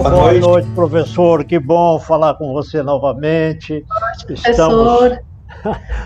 Boa noite, professor. Que bom falar com você novamente. Professor.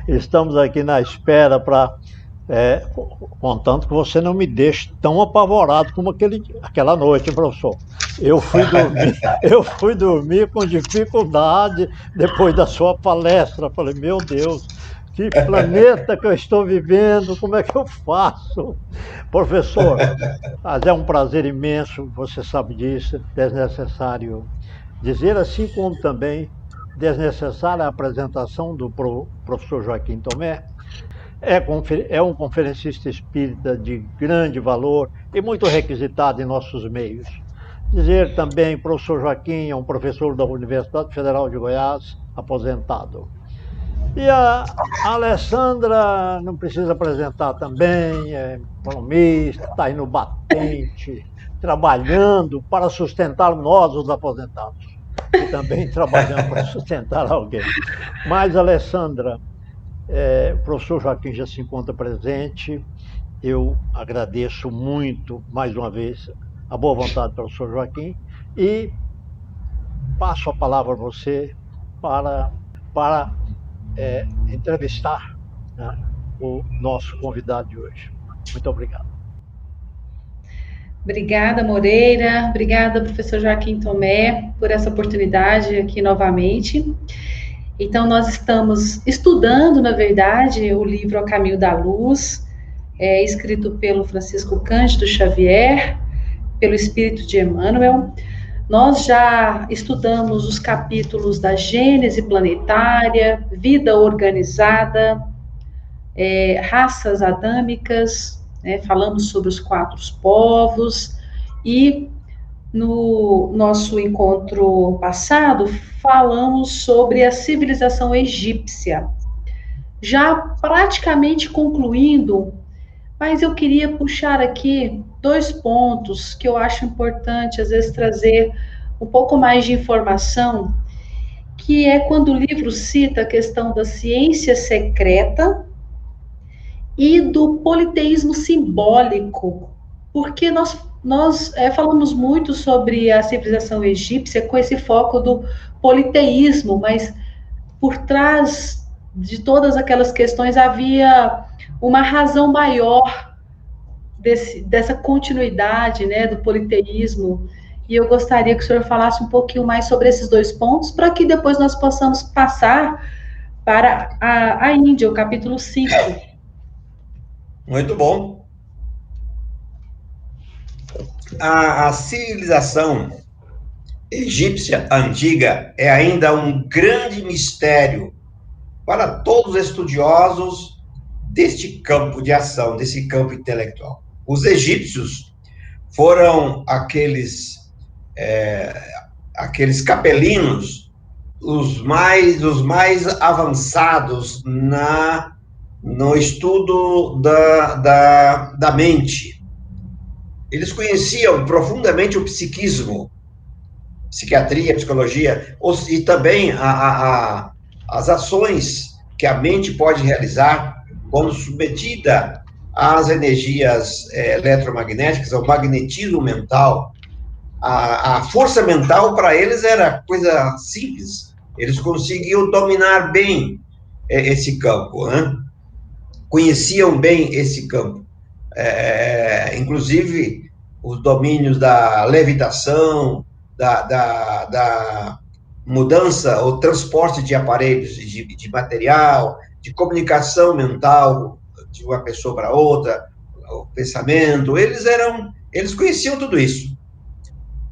Estamos aqui na espera para, contanto que você não me deixe tão apavorado como aquela noite, professor. Eu fui dormir com dificuldade depois da sua palestra. Falei, meu Deus, que planeta que eu estou vivendo, como é que eu faço? Professor, mas é um prazer imenso, você sabe disso, desnecessário dizer, assim como também desnecessária a apresentação do professor Joaquim Tomé. É um conferencista espírita de grande valor e muito requisitado em nossos meios. Dizer também, professor Joaquim é um professor da Universidade Federal de Goiás, aposentado. E a Alessandra, não precisa apresentar também, é economista, está aí no batente, trabalhando para sustentar nós, os aposentados, e também trabalhando para sustentar alguém. Mas, Alessandra, o professor Joaquim já se encontra presente, eu agradeço muito, mais uma vez, a boa vontade do professor Joaquim, e passo a palavra a você para entrevistar, né, o nosso convidado de hoje. Muito obrigado. Obrigada, Moreira. Obrigada, professor Joaquim Tomé, por essa oportunidade aqui novamente. Então, nós estamos estudando, na verdade, o livro A Caminho da Luz, escrito pelo Francisco Cândido Xavier, pelo Espírito de Emmanuel. Nós já estudamos os capítulos da Gênese planetária, vida organizada, raças adâmicas, falamos sobre os 4 povos, e no nosso encontro passado falamos sobre a civilização egípcia, já praticamente concluindo, mas eu queria puxar aqui 2 pontos que eu acho importante, às vezes, trazer um pouco mais de informação, que é quando o livro cita a questão da ciência secreta e do politeísmo simbólico, porque nós falamos muito sobre a civilização egípcia com esse foco do politeísmo, mas por trás de todas aquelas questões havia uma razão maior dessa continuidade, né, do politeísmo, e eu gostaria que o senhor falasse um pouquinho mais sobre esses 2 pontos, para que depois nós possamos passar para a Índia, o capítulo 5. Muito bom. A civilização egípcia antiga é ainda um grande mistério para todos os estudiosos deste campo de ação, desse campo intelectual. Os egípcios foram aqueles capelinos, os mais avançados no estudo da mente. Eles conheciam profundamente o psiquismo, psiquiatria, psicologia, e também as ações que a mente pode realizar quando submetida às energias eletromagnéticas, ao magnetismo mental. A força mental, para eles, era coisa simples. Eles conseguiam dominar bem esse campo, né? Conheciam bem esse campo. Inclusive, os domínios da levitação, da mudança ou transporte de aparelhos, de material, de comunicação mental de uma pessoa para outra, o pensamento, eles conheciam tudo isso.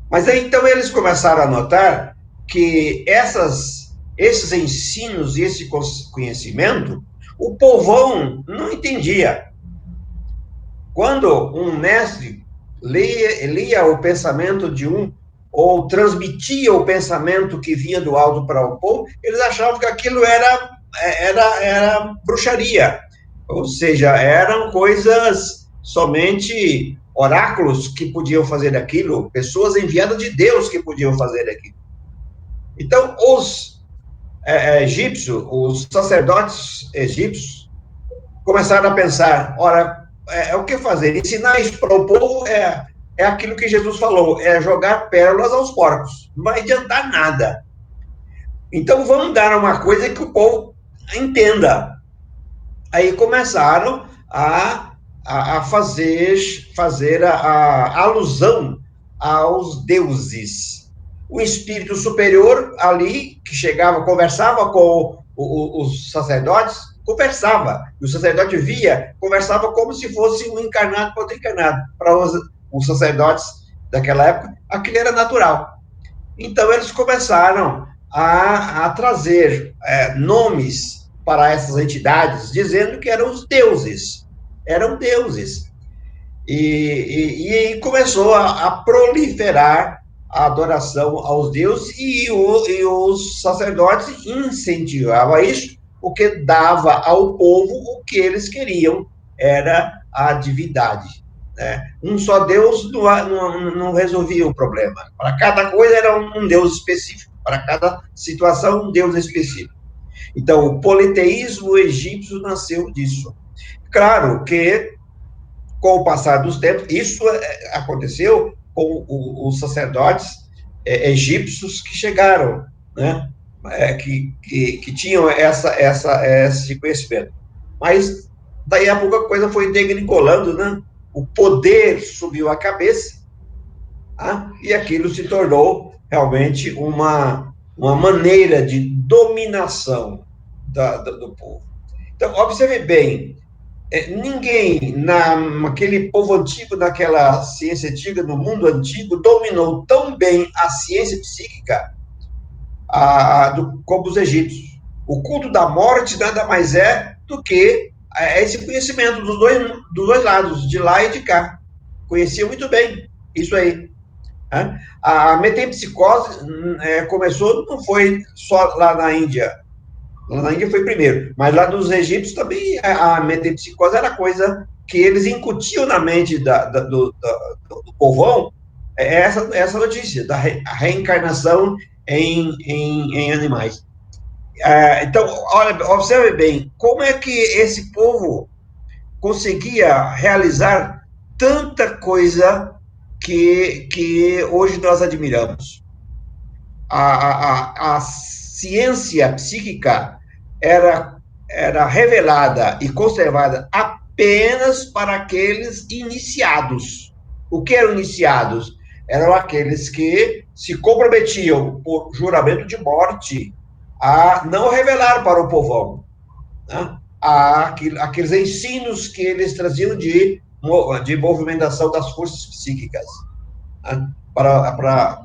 Mas aí, então, eles começaram a notar que esses ensinos e esse conhecimento, o povão não entendia. Quando um mestre lia o pensamento de um, ou transmitia o pensamento que vinha do alto para o povo, eles achavam que aquilo era bruxaria. Ou seja, eram coisas somente oráculos que podiam fazer aquilo, pessoas enviadas de Deus que podiam fazer aquilo. Então, os egípcios, os sacerdotes egípcios, começaram a pensar, ora, o que fazer? Ensinar isso para o povo é aquilo que Jesus falou, é jogar pérolas aos porcos. Não vai adiantar nada. Então, vamos dar uma coisa que o povo entenda. Aí começaram a fazer a alusão aos deuses. O espírito superior ali, que chegava, conversava com os sacerdotes, conversava. E o sacerdote via, conversava como se fosse um encarnado com outro encarnado. Para os sacerdotes daquela época, aquilo era natural. Então, eles começaram a trazer nomes para essas entidades, dizendo que eram os deuses. Eram deuses. E começou a proliferar a adoração aos deuses, e os sacerdotes incentivavam isso, porque dava ao povo o que eles queriam, era a divindade. Né? Um só Deus não resolvia o problema. Para cada coisa era um Deus específico, para cada situação um Deus específico. Então, o politeísmo egípcio nasceu disso. Claro que, com o passar dos tempos, isso aconteceu com os sacerdotes egípcios que chegaram, né? Que tinham esse conhecimento. Mas, daí a pouco a coisa foi degringolando, né? O poder subiu a cabeça, e aquilo se tornou realmente uma maneira de dominação do povo. Então, observe bem, ninguém naquele povo antigo, naquela ciência antiga, no mundo antigo, dominou tão bem a ciência psíquica como os egípcios. O culto da morte nada mais é do que esse conhecimento dos dois lados, de lá e de cá. Conhecia muito bem isso aí. A metempsicose começou, não foi só lá na Índia. Lá na Índia foi primeiro, mas lá dos egípcios também a metempsicose era coisa que eles incutiam na mente do povão, essa notícia da reencarnação em animais. Então, olha, observe bem, como é que esse povo conseguia realizar tanta coisa que hoje nós admiramos. A ciência psíquica era revelada e conservada apenas para aqueles iniciados. O que eram iniciados? Eram aqueles que se comprometiam por juramento de morte a não revelar para o povão, né? Aqueles ensinos que eles traziam de movimentação das forças psíquicas. Né? Para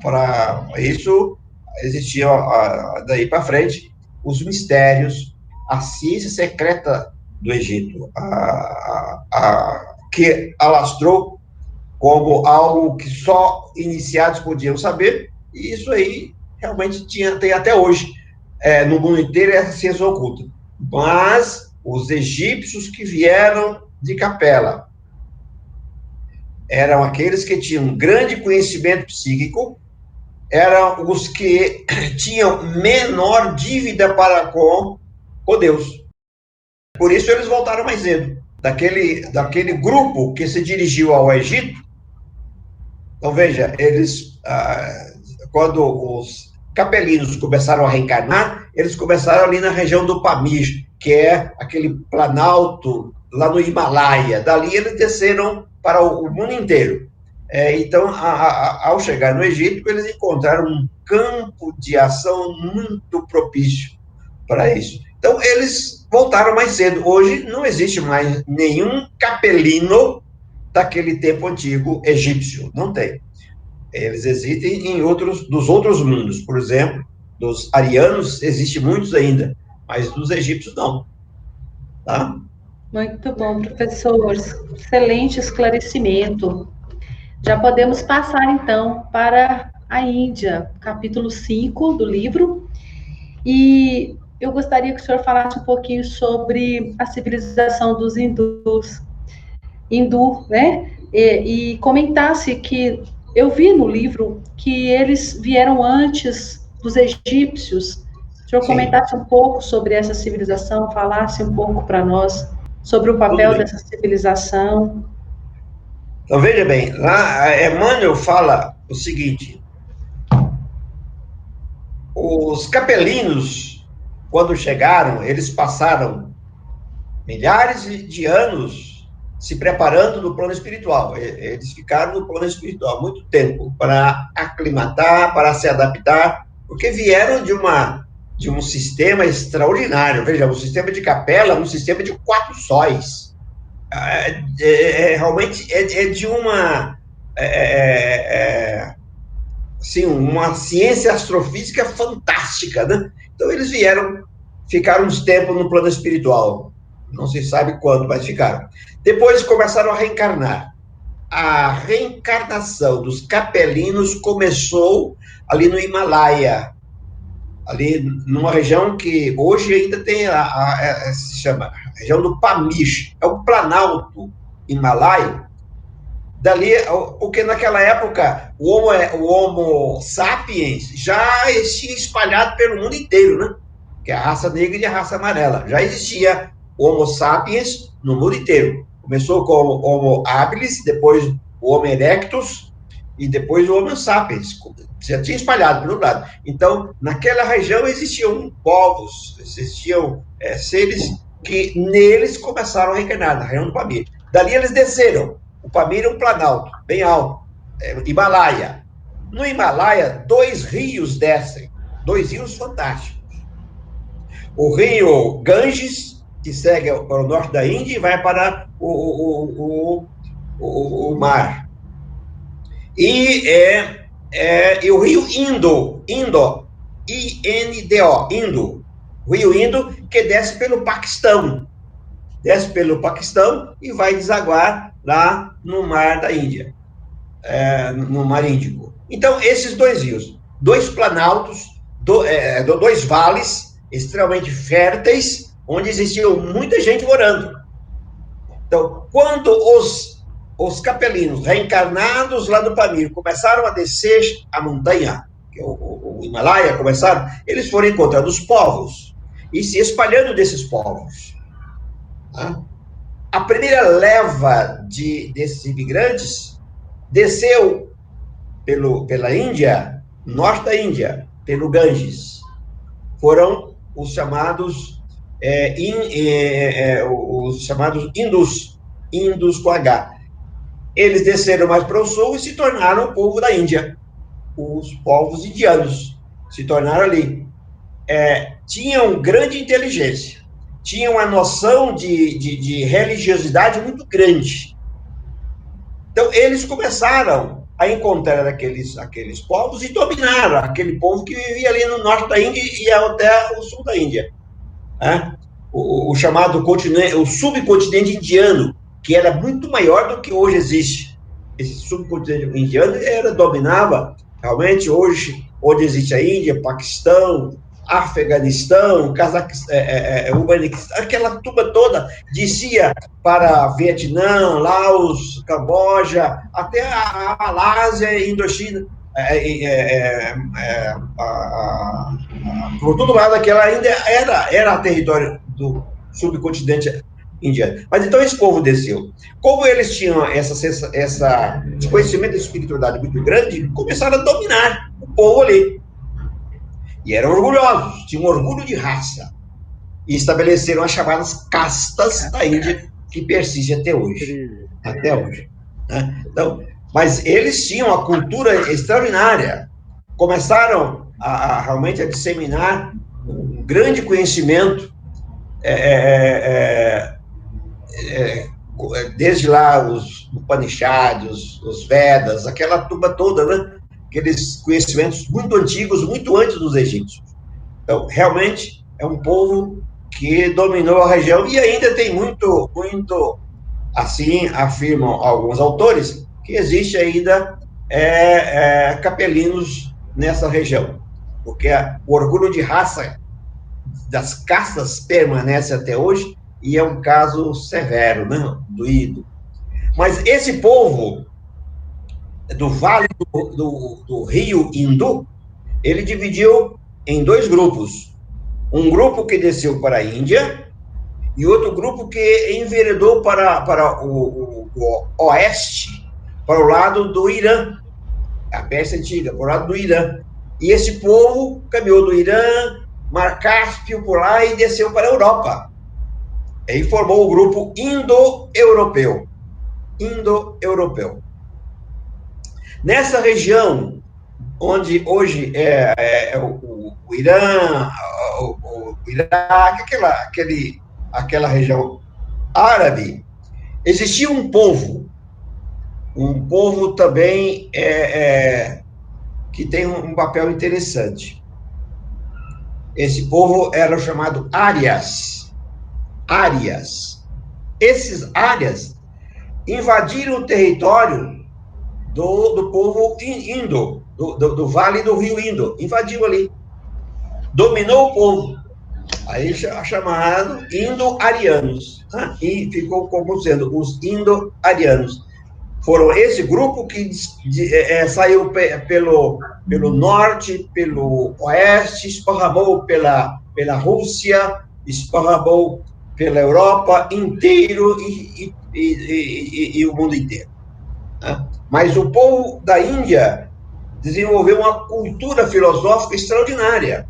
isso, existia daí para frente os mistérios, a ciência secreta do Egito, que alastrou como algo que só iniciados podiam saber, e isso aí realmente tem até hoje, no mundo inteiro, essa ciência oculta. Mas os egípcios que vieram de Capela eram aqueles que tinham grande conhecimento psíquico, eram os que tinham menor dívida para com Deus. Por isso eles voltaram mais cedo. Daquele grupo que se dirigiu ao Egito, então veja, eles, quando os capelinos começaram a reencarnar, eles começaram ali na região do Pamir, que é aquele planalto lá no Himalaia. Dali eles desceram para o mundo inteiro. Então, ao chegar no Egito, eles encontraram um campo de ação muito propício para isso. Então, eles voltaram mais cedo. Hoje não existe mais nenhum capelino daquele tempo antigo egípcio. Não tem. Eles existem dos outros mundos. Por exemplo, dos arianos, existem muitos ainda, mas dos egípcios não. Tá? Muito bom, professor. Excelente esclarecimento. Já podemos passar, então, para a Índia, capítulo 5 do livro. E eu gostaria que o senhor falasse um pouquinho sobre a civilização dos hindus, né? E comentasse que eu vi no livro que eles vieram antes dos egípcios. O senhor comentasse um pouco sobre essa civilização, falasse um pouco para nós sobre o papel dessa civilização. Então, veja bem, lá Emmanuel fala o seguinte: os capelinos, quando chegaram, eles passaram milhares de anos se preparando no plano espiritual. Eles ficaram no plano espiritual muito tempo para aclimatar, para se adaptar, porque vieram de um sistema extraordinário. Veja, um sistema de capela, um sistema de 4 sóis. Realmente de uma assim, uma ciência astrofísica fantástica, né? Então eles ficaram uns tempos no plano espiritual, não se sabe quando, mas ficaram. Depois começaram a reencarnar. A reencarnação dos capelinos começou ali no Himalaia, ali numa região que hoje ainda tem se chama a região do Pamir, é o Planalto Himalaio. Dali, porque naquela época o Homo sapiens já existia espalhado pelo mundo inteiro, né? Que é a raça negra e a raça amarela. Já existia Homo sapiens no mundo inteiro. Começou com o Homo habilis, depois o Homo erectus e depois o Homo sapiens. Já tinha espalhado pelo lado. Então, naquela região existiam povos, existiam seres que neles começaram a reencarnar, na região do Pamir. Dali eles desceram. O Pamir é um planalto, bem alto, Himalaia. No Himalaia, 2 rios descem, 2 rios fantásticos. O rio Ganges, que segue para o norte da Índia e vai para o mar. E o rio Indo, I-N-D-O, o rio Indo, que desce pelo Paquistão. Desce pelo Paquistão e vai desaguar lá no mar da Índia, no mar Índico. Então, esses 2 rios, 2 planaltos, 2 vales extremamente férteis, onde existia muita gente morando. Então, quando os capelinos reencarnados lá do Pamir começaram a descer a montanha, que é o Himalaia, eles foram encontrando os povos e se espalhando desses povos. A primeira leva desses imigrantes desceu pela Índia, norte da Índia, pelo Ganges. Foram os chamados hindus com H. Eles desceram mais para o sul e se tornaram o povo da Índia. Os povos indianos se tornaram ali. Tinham grande inteligência. Tinham uma noção de religiosidade muito grande. Então, eles começaram a encontrar aqueles povos e dominaram aquele povo que vivia ali no norte da Índia e até o sul da Índia. O chamado continente, o subcontinente indiano, que era muito maior do que hoje existe. Esse subcontinente indiano dominava, realmente, hoje, onde existe a Índia, Paquistão, Afeganistão, Cazaquistão, aquela turma toda, descia para Vietnã, Laos, Camboja, até a Malásia e Indochina, por todo lado, aquela ainda era território do subcontinente indiano. Mas então esse povo desceu. Como eles tinham esse conhecimento de espiritualidade muito grande, começaram a dominar o povo ali. E eram orgulhosos, tinham orgulho de raça. E estabeleceram as chamadas castas da Índia, que persistem até hoje. Até hoje. Né? Então, mas eles tinham a cultura extraordinária. Começaram realmente a disseminar um grande conhecimento, desde lá os Upanishads, os Vedas, aquela turma toda, né? Aqueles conhecimentos muito antigos, muito antes dos egípcios. Então, realmente, é um povo que dominou a região e ainda tem muito, assim afirmam alguns autores, que existe ainda capelinos nessa região, porque o orgulho de raça das castas permanece até hoje e é um caso severo, né, doído. Mas esse povo do vale do rio Indo, ele dividiu em 2 grupos. Um grupo que desceu para a Índia e outro grupo que enveredou para o oeste, para o lado do Irã, a Pérsia Antiga, para o lado do Irã. E esse povo caminhou do Irã, Mar Cáspio por lá e desceu para a Europa. E formou o grupo indo-europeu. Indo-europeu. Nessa região, onde hoje é o Irã, o Iraque, aquela região árabe, existia um povo também que tem um papel interessante. Esse povo era chamado árias. Esses árias invadiram o território do povo indo, do vale do rio Indo, invadiu ali, dominou o povo, aí chamado indo-arianos, e ficou como sendo os indo-arianos. Foram esse grupo que saiu pelo norte, pelo oeste, esparramou pela Rússia, esparramou pela Europa inteiro e o mundo inteiro. Mas o povo da Índia desenvolveu uma cultura filosófica extraordinária,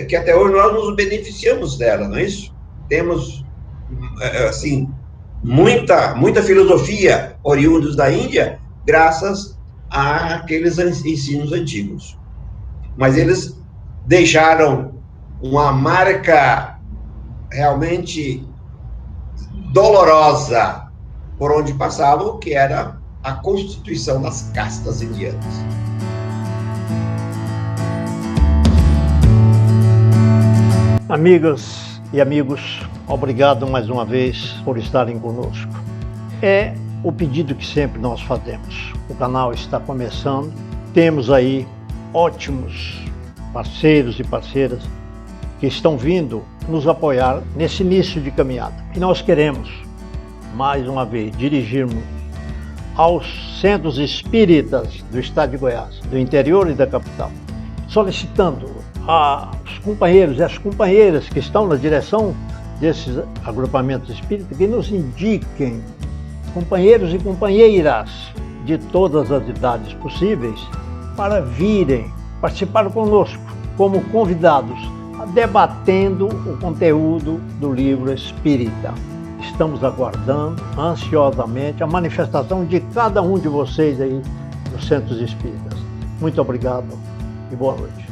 que até hoje nós nos beneficiamos dela, não é isso? Temos, assim, muita filosofia oriundos da Índia, graças àqueles ensinos antigos. Mas eles deixaram uma marca realmente dolorosa por onde passavam, que era a constituição das castas indianas. Amigas e amigos, obrigado mais uma vez por estarem conosco. É o pedido que sempre nós fazemos. O canal está começando, temos aí ótimos parceiros e parceiras que estão vindo nos apoiar nesse início de caminhada. E nós queremos, mais uma vez, dirigirmos aos centros espíritas do estado de Goiás, do interior e da capital, solicitando aos companheiros e às companheiras que estão na direção desses agrupamentos espíritas que nos indiquem companheiros e companheiras de todas as idades possíveis para virem participar conosco como convidados, debatendo o conteúdo do livro espírita. Estamos aguardando ansiosamente a manifestação de cada um de vocês aí nos centros espíritas. Muito obrigado e boa noite.